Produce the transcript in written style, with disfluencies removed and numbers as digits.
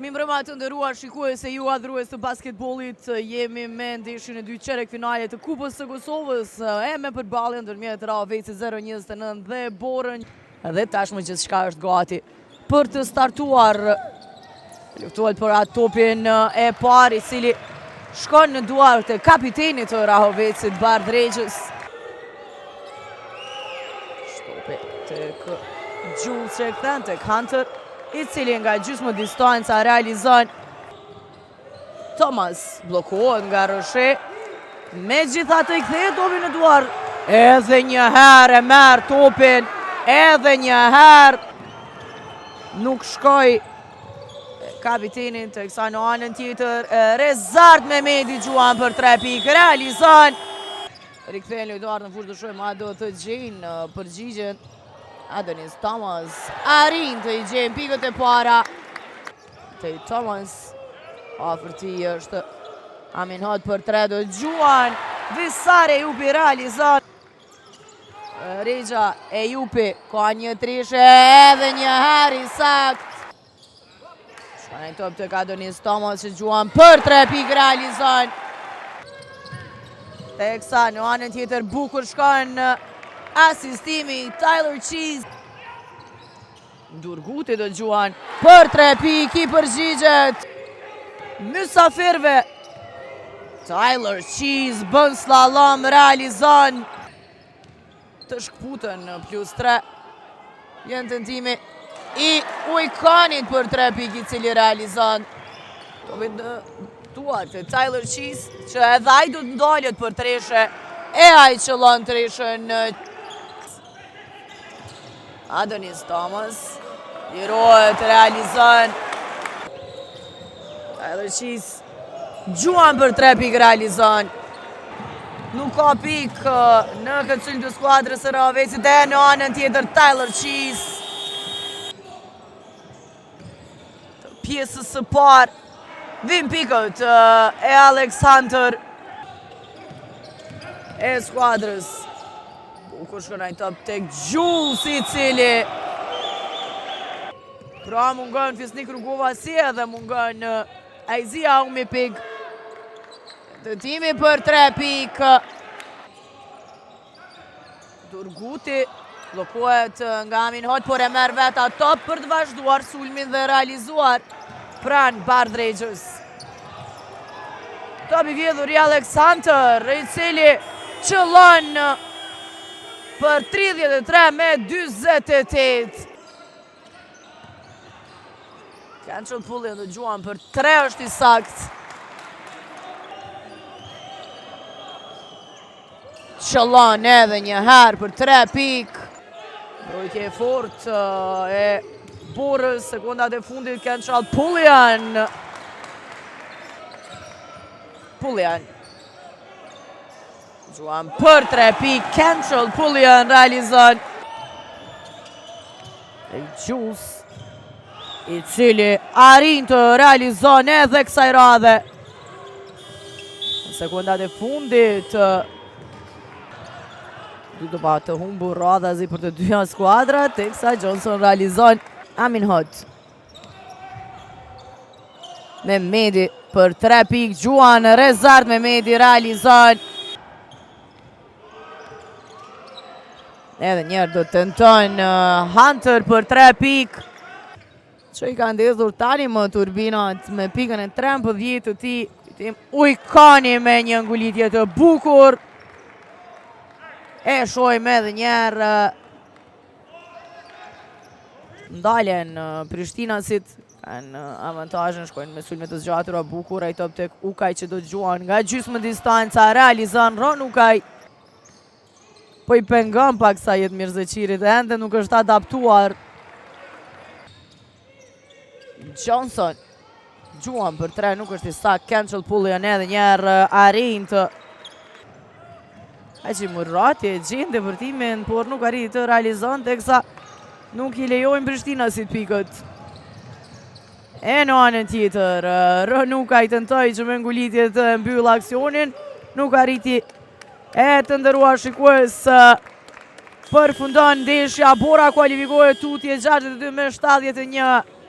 Mimbrëma të ndëruar shikues e ju adhrues të basketbollit, jemi me ndeshjen e dy qerek finale të Kupës së Kosovës e me përballje ndërmjet Ravecit 0-29 dhe Borën. Dhe tashmë gjithçka është gati për të startuar. Luftohet për atë topin e parë, i cili shkon në duart e kapitenit të Ravecit Bardh Regjës. Shtopi tek Jules që e kthen tek Hunter, i cili nga gjysmë distanca realizon. Thomas blokohet nga Roshe, me gjithatë i kthehet topin në duar. Edhe një herë e merr topin, edhe një herë nuk shkoi kapitenin të kësaj në anën tjetër. Rezart Mehmeti Gjuan për 3 pikë, realizon. Rikthehen lojtarët në fushë të shohim a do të gjejnë përgjigjen. Adonis Thomas arrin të i gjenë pikët e para. Tej Thomas afërti është Aminhot për 3 do Gjuan. Visare Ejupi realizon. Regja Ejupi ka një trishe edhe një herë i sakt. Shkon top tek Adonis Thomas që Gjuan për 3 pikë realizon. Teksa në anën tjetër bukur shkon asistimi Tyler Cheese. Durguti do Gjuan për 3 pikë, i përgjigjet mysafirve. Tyler Cheese bën slalom, realizon. Të shkputën në +3. Jenë tentimi i Ujkanit për 3 pikë, i cili realizon. Topin në duart e Tyler Cheese, që edhe ai do të ndalet për treshe, e ai qëllon treshën në Adonis Thomas. Lirohet, realizon. Tyler Cheese. Gjuan për 3 pikë realizon. Nuk ka pikë në këtë sulm të skuadrës së Ravecit dhe në anën tjetër Tyler Cheese. Pjesës së parë vim pikët e Alex Hunter e skuadrës. Bukur shkon top tek Jules, i cili pra mungon Fisnik Rugova si edhe mungon Aizia Umipig. Tentimi për 3 pikë. Durguti blokohet nga Aminhot, por e merr veta top për të vazhduar sulmin dhe realizuar pranë Bardh Regjës. Top i vjedhur i Alex Hunter, i cili qëllon për 33-48. Cancel pullin dhe Gjuan për 3 është i sakt. Qëllon edhe një herë për 3 pikë. Brojtje e fort e Borës, sekundat e fundit cancel pullin. Gjuan për 3 pikë, cancel pullin realizon. E Jules, i cili arrin të realizon edhe kësaj radhe. Në sekundat e fundit du të pa të humbur radhazi për të dyja skuadrat, teksa Johnson realizon. Aminhot. Mehmeti për 3 pikë, Gjuan, Rezart Mehmeti realizon. Edhe njerë do të tenton Hunter për 3 pikë, që i ka ndezur tani më turbinat me pikën e 13 të ti. Ujkani me një ngulitje të bukur. E shojmë edhe njerë ndalen Prishtinasit, kanë avantajën, shkojnë me sulme të zgjatura bukur. Ai top tek Ukaj që do të Gjuan nga gjysmë distanca, realizon Ron Ukaj. Po i pengon pak sa jetë Mirzeqirit, ende nuk është adaptuar. Johnson. Gjuan për 3 nuk është i sakt, cancel pullin edhe njerë arrin të Aqi Murrati e gjenë depërtimin, por nuk arrit të realizon, teksa nuk i lejojnë Prishtinasit pikët. E në anën tjetër, Rënuka i tentoj që me ngulitje të mbyll aksionin, nuk arriti. E të ndëruar shikues, përfundon ndeshja, Bora kualifikohet tutje 62 me 71.